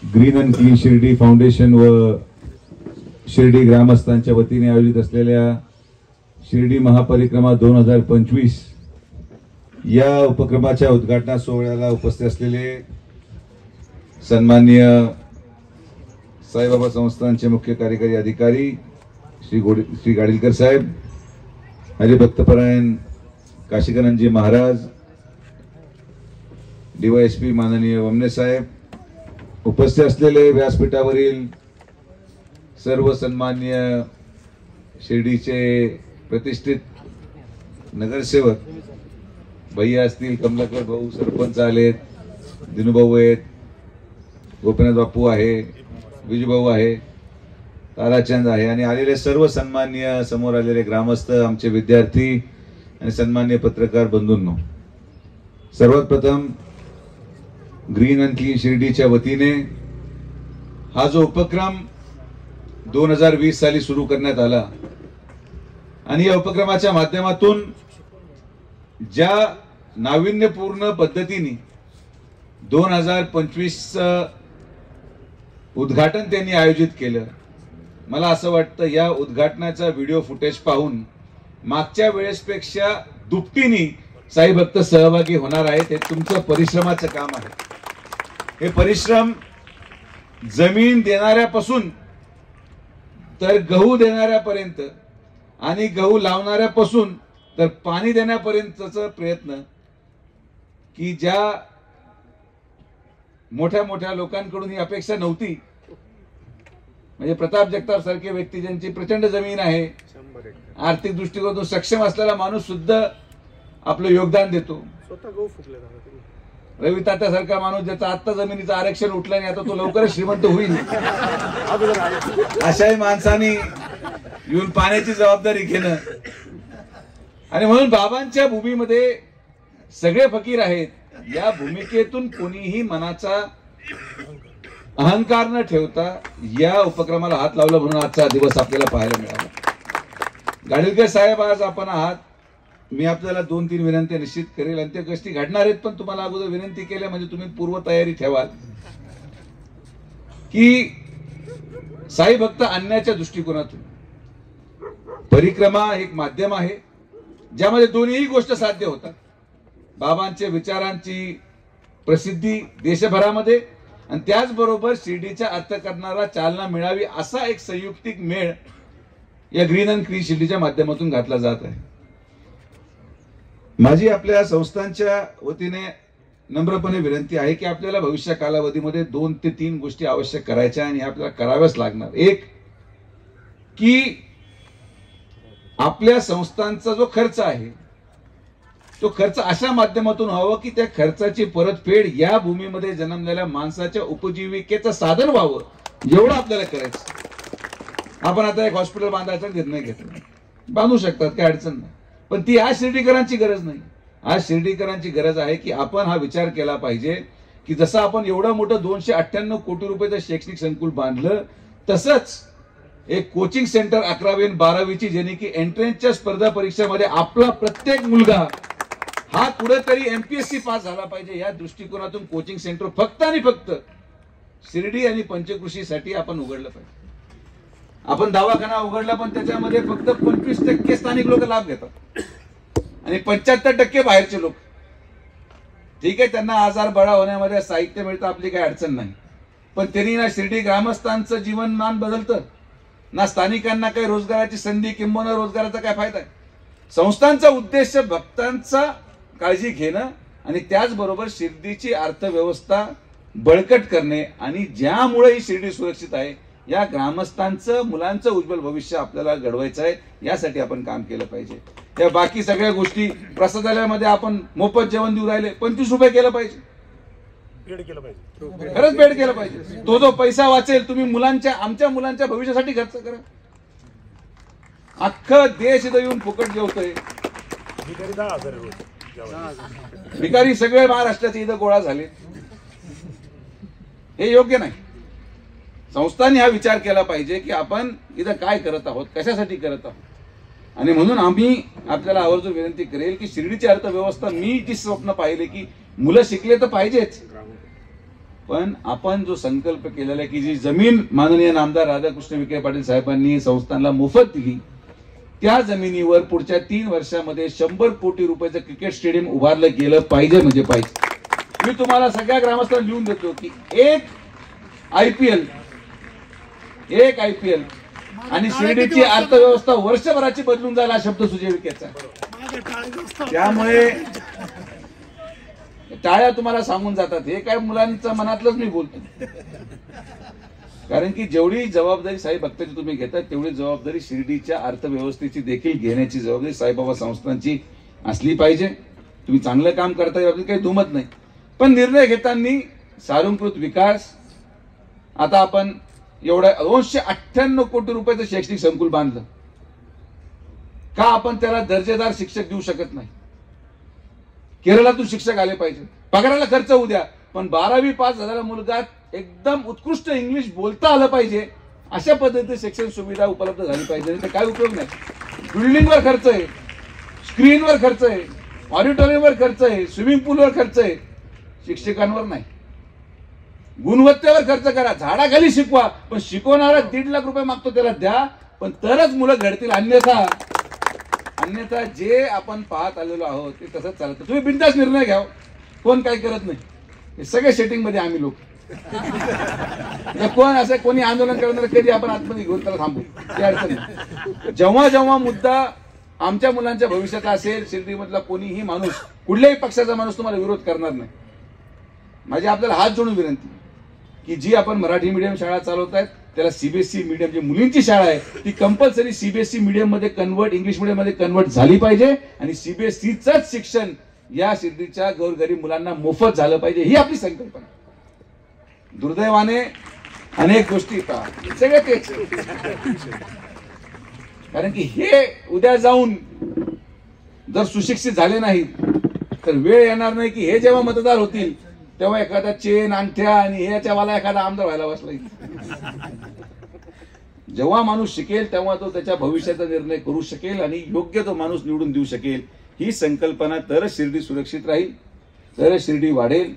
Green and clean Shirdi foundation व शिर्डी ग्रामस्थांच्या वतीने आयोजित असलेल्या शिर्डी महापरिक्रमा 2025 या उपक्रमाच्या उद्घाटन सोहळ्याला उपस्थित असलेले सन्माननीय साईबाबा संस्थानचे मुख्य कार्यकारी अधिकारी श्री गाडीलकर साहेब, हरिभक्तपरायण काशीकानंदजी महाराज, डीवायएसपी माननीय वमने साहेब, उपस्थित असलेले व्यासपीठावरील सर्व सन्माननीय शिर्डीचे प्रतिष्ठित नगरसेवक भैया असतील, कमलाकर भाऊ सरपंच आलेत, दिनूभाऊ आहेत, गोपीनाथ बापू आहे, विजूभाऊ आहे, ताराचंद आहे आणि आलेले सर्व सन्माननीय समोर आलेले ग्रामस्थ, आमचे विद्यार्थी आणि सन्माननीय पत्रकार बंधूंनो, सर्वात प्रथम ग्रीन अँड क्लीन शिर्डीच्या वतीने हा जो उपक्रम 2020 साली सुरू करण्यात आला आणि या उपक्रमाच्या माध्यमातून ज्या नाविन्यपूर्ण पद्धतीने 2025 उद्घाटन त्यांनी आयोजित केलं, मला असं वाटतं या उद्घाटनाचा व्हिडिओ फुटेज पाहून मागच्या वेळेसपेक्षा दुपटीने साई भक्त सहभागी होणार आहेत. हे तुमचं परिश्रमाचं काम आहे. हे परिश्रम जमीन देणाऱ्यापासून तर गहू देणाऱ्यापर्यंत आणि गहू लावणाऱ्यापासून तर पाणी देण्यापर्यंतचा प्रयत्न, की ज्या मोठ्या मोठ्या लोकांकडून ही अपेक्षा नव्हती, म्हणजे प्रताप जगताप सारखे व्यक्ती ज्यांची प्रचंड जमीन आहे, आर्थिक दृष्टिकोनातून सक्षम असलेला माणूस सुद्धा आपलं योगदान देतो. रवी तात्यासारखा माणूस ज्याचा आत्ता जमिनीचं आरक्षण उठलं आणि आता तो लवकरच श्रीमंत होईल, अशाही माणसाने येऊन पाण्याची जबाबदारी घेणं. आणि म्हणून बाबांच्या भूमीमध्ये सगळे फकीर आहेत. या भूमिकेतून कोणीही मनाचा अहंकार न ठेवता या उपक्रमाला हात लावला, म्हणून आजचा दिवस आपल्याला पाहायला मिळाला. गाडीलकर साहेब आज आपण आहात. मी आपल्याला 2-3 विनंती निश्चित करेल आणि ते गोष्टी घडणार आहेत, पण तुम्हाला अगोदर विनंती केल्या म्हणजे तुम्ही पूर्वतयारी ठेवाल. की साई भक्त आणण्याच्या दृष्टिकोनातून परिक्रमा एक माध्यम आहे ज्यामध्ये दोन्ही गोष्ट साध्य होतात. बाबांच्या विचारांची प्रसिद्धी देशभरामध्ये आणि त्याचबरोबर शिर्डीच्या अर्थकारणाला चालना मिळावी असा एक संयुक्तिक मेळ या ग्रीन अँड क्लीन शिर्डीच्या माध्यमातून घातला जात आहे. माझी आपल्या संस्थांच्या वतीने नम्रपणे विनंती आहे की आपल्याला भविष्य कालावधीमध्ये 2 ते 3 गोष्टी आवश्यक करायच्या आणि आपल्याला कराव्याच लागणार. एक, की आपल्या संस्थांचा जो खर्च आहे तो खर्च अशा माध्यमातून व्हावा की त्या खर्चाची परतफेड या भूमीमध्ये जन्मलेल्या माणसाच्या उपजीविकेचं साधन व्हावं, एवढं आपल्याला करायचं. आपण आता एक हॉस्पिटल बांधायचा निर्णय घेतला, बांधू शकतात, काही अडचण नाही, पण ती आज शिर्डीकरांची गरज नाही. आज शिर्डीकरांची गरज आहे की आपण हा विचार केला पाहिजे की जसं आपण एवढं मोठं 298 कोटी रुपयाचं शैक्षणिक संकुल बांधलं, तसंच एक कोचिंग सेंटर 11वी आणि 12वीची, ज्याने की एंट्रन्सच्या स्पर्धा परीक्षेमध्ये आपला प्रत्येक मुलगा हा कुठेतरी एमपीएससी पास झाला पाहिजे, या दृष्टिकोनातून कोचिंग सेंटर फक्त आणि फक्त शिर्डी आणि पंचकृषीसाठी आपण उघडलं पाहिजे. आपण दवाखाना उघडला पण त्याच्यामध्ये फक्त 25% स्थानिक लोक लाभ घेतात आणि 75% बाहेरचे लोक. ठीक आहे, त्यांना आजार बळा होण्यामध्ये साहित्य मिळतं, आपली काही अडचण नाही, पण त्यांनी ना शिर्डी ग्रामस्थांचं जीवनमान बदलतं, ना स्थानिकांना काही रोजगाराची संधी किंबहुना रोजगाराचा काय फायदा आहे. संस्थांचा उद्देश भक्तांचा काळजी घेणं आणि त्याचबरोबर शिर्डीची अर्थव्यवस्था बळकट करणे आणि ज्यामुळे ही शिर्डी सुरक्षित आहे, या ग्रामस्थांचं मुलांचं उज्ज्वल भविष्य आपल्याला घडवायचं आहे, यासाठी आपण काम केलं पाहिजे. या बाकी सगळ्या गोष्टी, प्रसादालयामध्ये आपण मोफत जेवण देऊ राहिले, 25 रुपये केलं पाहिजे, खरंच बेड केलं पाहिजे. तो जो पैसा वाचेल तुम्ही मुलांच्या, आमच्या मुलांच्या भविष्यासाठी खर्च करा. अख्खं देश इथं येऊन फुकट जेवतोय, भिकारी सगळे महाराष्ट्राचे इथं गोळा झाले, हे योग्य नाही. संस्थांनी हा विचार केला पाहिजे की आपण इथं काय करत आहोत, कशासाठी करत आहोत. आणि म्हणून आम्ही आपल्याला आवर्जून विनंती करेल की शिर्डीची अर्थव्यवस्था, मी जी स्वप्न पाहिले की मुलं शिकले तर पाहिजेच, पण आपण जो संकल्प केलेला आहे की जी जमीन माननीय नामदार राधाकृष्ण विखे पाटील साहेबांनी संस्थानला मोफत दिली, त्या जमिनीवर पुढच्या 3 वर्षामध्ये 100 कोटी रुपयाचं क्रिकेट स्टेडियम उभारलं गेलं पाहिजे म्हणजे पाहिजे. मी तुम्हाला सगळ्या ग्रामस्थांना लिहून देतो की एक आयपीएल आणि शिर्डीची अर्थव्यवस्था वर्षभराची बदलून जाईल हा शब्द सुजय विखेचा. त्यामुळे टाळ्या तुम्हाला सांगून जातात, हे काय मुलांच्या मनातलंच मी बोलतो. कारण की जेवढी जबाबदारी साई भक्ताची तुम्ही घेतात तेवढी जबाबदारी शिर्डीच्या अर्थव्यवस्थेची देखील घेण्याची जबाबदारी साईबाबा संस्थांची असली पाहिजे. तुम्ही चांगलं काम करता याबद्दल काही दुमत नाही, पण निर्णय घेताना सार्वत्रिक विकास. आता आपण एवढं 298 कोटी रुपयाचं शैक्षणिक संकुल बांधलं का? आपण त्याला दर्जेदार शिक्षक देऊ शकत नाही. केरळातून शिक्षक आले पाहिजे, पगाराला खर्च होऊ द्या, पण 12वी पास झालेला मुलगा एकदम उत्कृष्ट इंग्लिश बोलता आलं पाहिजे अशा पद्धतीने शिक्षण सुविधा उपलब्ध झाली पाहिजे. तर काय उपयोग नाही. बिल्डिंगवर खर्च आहे, स्क्रीनवर खर्च आहे, ऑडिटोरियमवर खर्च आहे, स्विमिंग पूलवर खर्च आहे, शिक्षकांवर नाही. गुणवत्तेवर खर्च करा, झाडाखाली शिकवा, पण शिकवणारा 1.5 लाख रुपये मागतो त्याला द्या, पण तरच मुलं घडतील. अन्यथा जे आपण पाहत आलेलो आहोत ते तसंच चालतं. तुम्ही बिनधास्त निर्णय घ्या, कोण काय करत नाही. हे सगळे सेटिंग मध्ये आम्ही लोक कोण असं कोणी आंदोलन करणार कधी आपण आतमध्ये घेऊन त्याला थांबू, ते अडचण नाही. जेव्हा मुद्दा आमच्या मुलांच्या भविष्याचा असेल, शिर्डीमधला कोणीही माणूस, कुठल्याही पक्षाचा माणूस तुम्हाला विरोध करणार नाही. माझी आपल्याला हात जोडून विनंती की जी आपण मराठी मीडियम शाळा चालवत आहेत त्याला सीबीएसई मीडियम, जी मुलींची शाळा आहे ती कंपल्सरी सीबीएसई मीडियम मध्ये कन्वर्ट, इंग्लिश मीडियम मध्ये कन्वर्ट झाली पाहिजे आणि सीबीएसईचंच शिक्षण या शिर्डीच्या गोरगरीब मुलांना मोफत झालं पाहिजे, ही आपली संकल्पना. दुर्दैवाने अनेक गोष्टी सगळे तेच, कारण की हे उद्या जाऊन जर सुशिक्षित झाले नाहीत तर वेळ येणार नाही की हे जेव्हा मतदार होतील तेव्हा एखादा चेन, अंगठ्या आणि ह्याच्यावाला एखादा आमदार व्हायला बसला. जेव्हा माणूस शिकेल तेव्हा तो त्याच्या भविष्याचा निर्णय करू शकेल आणि योग्य तो माणूस निवडून देऊ शकेल. ही संकल्पना तरच शिर्डी सुरक्षित राहील, तरच शिर्डी वाढेल.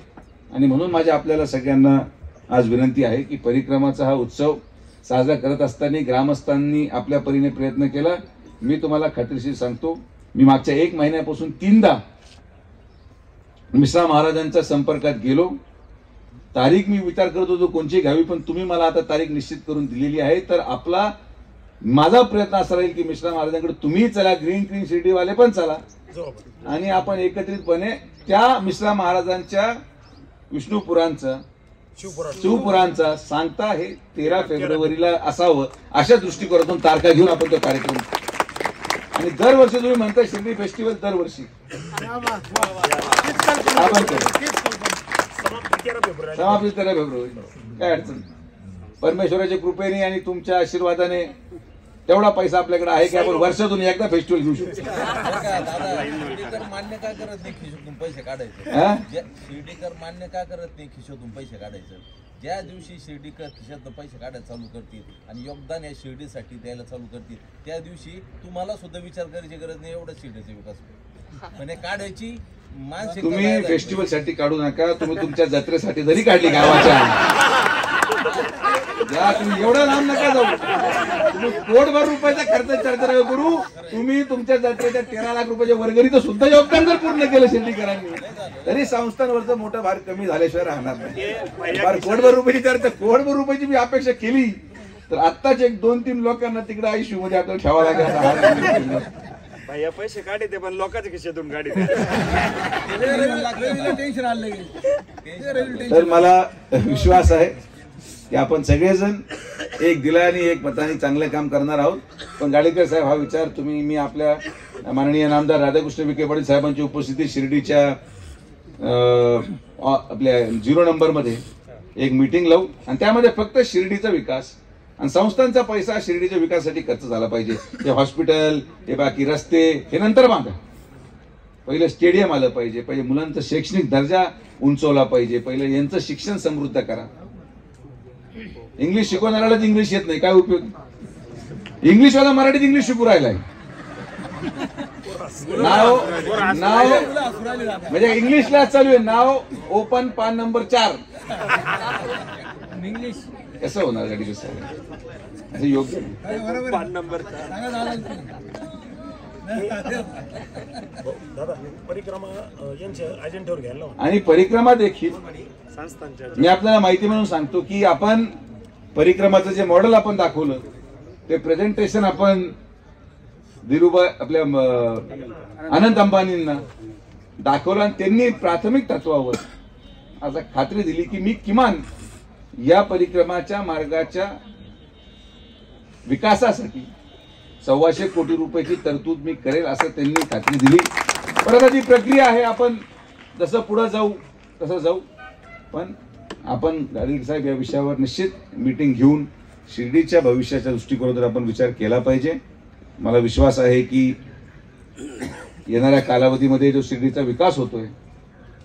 आणि म्हणून माझ्या आपल्याला सगळ्यांना आज विनंती आहे की परिक्रमाचा हा उत्सव साजरा करत असताना ग्रामस्थांनी आपल्या परीने प्रयत्न केला. मी तुम्हाला खात्रीशीर सांगतो, मी मागच्या 1 महिन्यापासून 3दा मिश्रा महाराजांच्या संपर्कात गेलो. तारीख मी विचार करत होतो कोणची घ्यावी, पण तुम्ही मला आता तारीख निश्चित करून दिलेली आहे. तर माझा प्रयत्न असा राहील की मिश्रा महाराजांकडे तुम्ही चला, ग्रीन शिर्डीवाले पण चला आणि आपण एकत्रितपणे त्या मिश्रा महाराजांच्या विष्णुपुरांचं, शिवपुरांचा सांगता हे 13 फेब्रुवारीला असावं अशा दृष्टिकोनातून तारखा घेऊन आपण तो कार्यक्रम. आणि दरवर्षी तुम्ही म्हणता शिर्डी फेस्टिवल, दरवर्षी समाप्ती 13 फेब्रुवारी, काय अडचण. परमेश्वराच्या कृपेने आणि तुमच्या आशीर्वादाने तेवढा पैसा आपल्याकडे आहे की आपण वर्षातून एकदा फेस्टिवल घेऊ शकतो. मान्य का करत नाही खिशोतून पैसे काढायचे? शिर्डीकर मान्य का करत नाही खिशोतून पैसे काढायचं? ज्या दिवशी शिर्डीकर खिशातून पैसे काढायला चालू करतील आणि योगदान या शिर्डीसाठी द्यायला चालू करतील त्या दिवशी तुम्हाला सुद्धा विचार करायची गरज नाही, एवढा शिर्डीचा विकास होईल. म्हणजे काढायची मानसिकता. तुम्ही फेस्टिवल साठी काढू नका, तुम्ही तुमच्या जत्रेसाठी जरी काढली गावाच्या, तुम्ही एवढा लांब नका जाऊ. तुम्ही कोटभर रुपयाचा खर्च चर्चा करू, तुम्ही तुमच्या जत्रेच्या 13 लाख रुपयाच्या वर्गणीचं सुद्धा योगदान जर पूर्ण केलं शिर्डीकरांनी तरी संस्थांवरचा मोठा भार कमी झाल्याशिवाय राहणार नाही. कोटभर रुपयाची चर्चा, कोटभर रुपयाची मी अपेक्षा केली तर आत्ताच 1-2-3 लोकांना तिकडे आयुष्य मध्ये आपल्याला ठेवा लागेल. भैया पैसे काढते पण लोकांच्या खिशातून काढते. तर मला विश्वास आहे की आपण सगळेजण एक दिलाने एक मताने चांगलं काम करणार आहोत. पण गाडीकर साहेब, हा विचार तुम्ही, मी आपल्या माननीय नामदार राधाकृष्ण विखे पाटील साहेबांची उपस्थिती शिर्डीच्या आपल्या 0 नंबरमध्ये एक मीटिंग लावू आणि त्यामध्ये फक्त शिर्डीचा विकास आणि संस्थांचा पैसा शिर्डीच्या विकासासाठी खर्च झाला पाहिजे. हे हॉस्पिटल, हे बाकी रस्ते, हे नंतर बांधा. पहिले स्टेडियम आलं पाहिजे, पहिले मुलांचा शैक्षणिक दर्जा उंचवला पाहिजे, पहिले यांचं शिक्षण समृद्ध करा. इंग्लिश शिकवणाऱ्यालाच इंग्लिश येत नाही, काय उपयोग? इंग्लिशवाला मराठीत इंग्लिश शिकू राहिलाय. नाव म्हणजे इंग्लिशला चालू आहे, नाव ओपन पान नंबर 4 कसं होणार गाडी, कसं असं योग्य नाही. 5 नंबर दादा परिक्रमा यांच्या अजेंड्यावर घ्यायला लावा. आणि परिक्रमा देखील संस्थांच्या मी आपल्याला माहिती म्हणून सांगतो की आपण परिक्रमाचं जे मॉडेल आपण दाखवलं ते प्रेझेंटेशन आपण धीरूभाई आपल्या अनंत अंबानींना दाखवलं आणि त्यांनी प्राथमिक तत्वावर असं खात्री दिली की मी किमान या परिक्रमाच्या मार्गाच्या विकासासाठी 125 कोटी रुपयाची तरतूद मी करेल असं त्यांनी खात्री दिली. परत जी प्रक्रिया आहे आपण जसं पुढे जाऊ तसं जाऊ, पण आपण गाडगीळ साहेब या विषयावर निश्चित मीटिंग घेऊन शिर्डीच्या भविष्याच्या दृष्टिकोनातून आपण विचार केला पाहिजे. मला विश्वास आहे की येणाऱ्या कालावधीमध्ये जो शिर्डीचा विकास होतोय,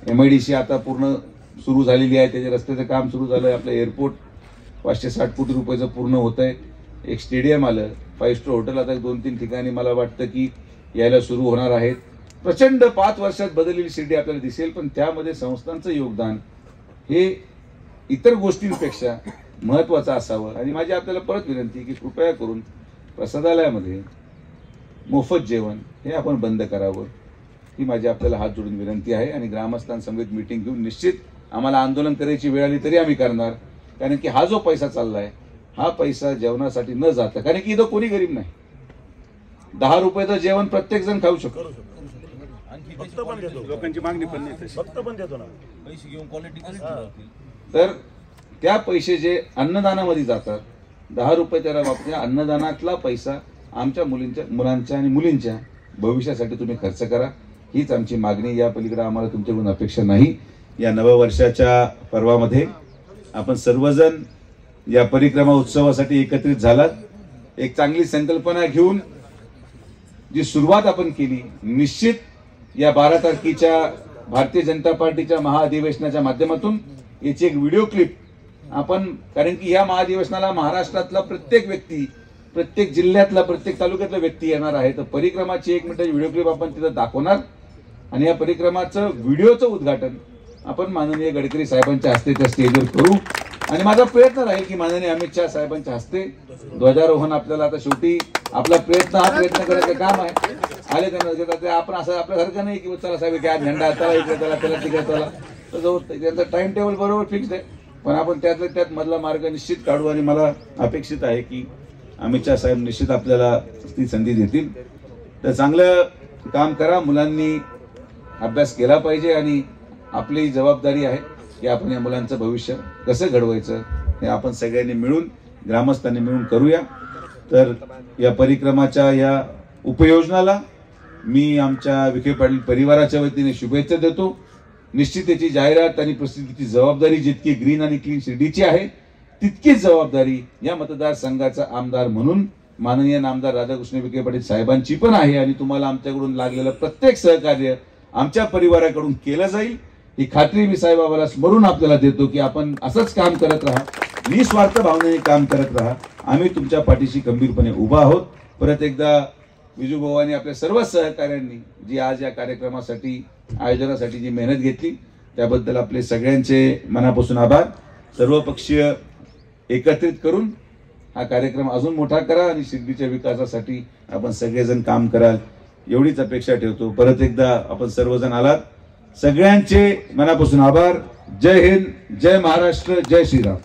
MIDC आता पूर्ण सुरू झालेली आहे, त्याचे रस्त्याचं काम सुरू झालंय, आपलं एअरपोर्ट 560 कोटी रुपयाचं पूर्ण होत आहे, एक स्टेडियम आलं, 5 स्टार हॉटेल आता 2-3 ठिकाणी मला वाटतं की यायला सुरू होणार आहेत. प्रचंड 5 वर्षात बदललेली शिर्डी आपल्याला दिसेल, पण त्यामध्ये संस्थांचं योगदान हे इतर गोष्टींपेक्षा महत्वाचं असावं. आणि माझी आपल्याला परत विनंती की कृपया करून प्रसादालयामध्ये मोफत जेवण हे आपण बंद करावं, ही माझी आपल्याला हात जोडून विनंती आहे. आणि ग्रामस्थांसमवेत मीटिंग घेऊन निश्चित आम्हाला आंदोलन करायची वेळ आली तरी आम्ही करणार, कारण की हा जो पैसा चाललाय हा पैसा जेवणासाठी न जाता, कारण की इथं कोणी गरीब नाही, 10 रुपयाचं जेवण प्रत्येक जण खाऊ शकतो. आणखी फक्त पण देतो, लोकांची मागणी पण नाही तशी. फक्त पण देतो ना. पैसे घेऊन क्वालिटी तर त्या पैसे जे अन्नदानामध्ये जातात, 10 रुपये त्याला वापरल्या अन्नदानातला पैसा आमच्या मुलांच्या आणि मुलींच्या भविष्यासाठी तुम्ही खर्च करा, हीच आमची मागणी. या पलीकडे आम्हाला तुमच्याकडून अपेक्षा नाही. या नववर्षाच्या पर्वामध्ये आपण सर्वजण या परिक्रमा उत्सवासाठी एकत्रित झालात. एक चांगली संकल्पना घेऊन जी सुरुवात आपण केली, निश्चित या 12 तारखेच्या भारतीय जनता पार्टीच्या महाअधिवेशनाच्या माध्यमातून याची एक व्हिडिओ क्लिप आपण, कारण की या महाअधिवेशनाला महाराष्ट्रातला प्रत्येक व्यक्ती, प्रत्येक जिल्ह्यातला, प्रत्येक तालुक्यातला व्यक्ती येणार आहे, तर परिक्रमाची 1 मिनिटाची व्हिडिओ क्लिप आपण तिथं दाखवणार. आणि या परिक्रमाचं व्हिडिओचं उद्घाटन आपण माननीय गडकरी साहेबांच्या हस्ते त्या स्टेजवर करू. आणि माझा प्रयत्न राहील की माननीय अमित शहा साहेबांच्या हस्ते ध्वजारोहण, आपल्याला आता शेवटी आपला प्रयत्न हा प्रयत्न करायचं काम आहे. आले त्यांना आपण असं आपल्यासारखं नाही की चला साहेब काय झेंडा चला इकडे चला त्याला तिकडे चला, तर जो त्यांचं टाइम टेबल बरोबर फिक्स आहे, पण आपण त्यातल्या त्यात मधला मार्ग निश्चित काढू. आणि मला अपेक्षित आहे की अमित शहा साहेब निश्चित आपल्याला ती संधी देतील. तर चांगलं काम करा, मुलांनी अभ्यास केला पाहिजे आणि आपली जबाबदारी आहे की आपण या मुलांचं भविष्य कसं घडवायचं हे आपण सगळ्यांनी मिळून, ग्रामस्थांनी मिळून करूया. तर या परिक्रमाच्या या उपयोजनाला मी आमच्या विखे पाटील परिवाराच्या वतीने शुभेच्छा देतो. निश्चित याची जाहिरात आणि प्रसिद्धीची जबाबदारी जितकी ग्रीन आणि क्लीन शिर्डीची आहे, तितकीच जबाबदारी या मतदारसंघाचा आमदार म्हणून माननीय नामदार राधाकृष्ण विखे पाटील साहेबांची पण आहे. आणि तुम्हाला आमच्याकडून लागलेलं प्रत्येक सहकार्य आमच्या परिवाराकडून केलं जाईल, ही खात्री मी साहेबाबाला स्मरून आपल्याला देतो की आपण असंच काम करत राहा, निस्वार्थ भावनेने काम करत राहा. आम्ही तुमच्या पाठीशी खंबीरपणे उभा आहोत. परत एकदा विजू भाऊ आणि आपल्या सर्व सहकाऱ्यांनी जी आज या कार्यक्रमासाठी, आयोजनासाठी जी मेहनत घेतली त्याबद्दल आपले सगळ्यांचे मनापासून आभार. सर्वपक्षीय एकत्रित करून हा कार्यक्रम अजून मोठा करा आणि शिर्डीच्या विकासासाठी आपण सगळेजण काम कराल एवढीच अपेक्षा ठेवतो. परत एकदा आपण सर्वजण आलात, सगळ्यांचे मनापासून आभार. जय हिंद, जय महाराष्ट्र, जय श्रीराम.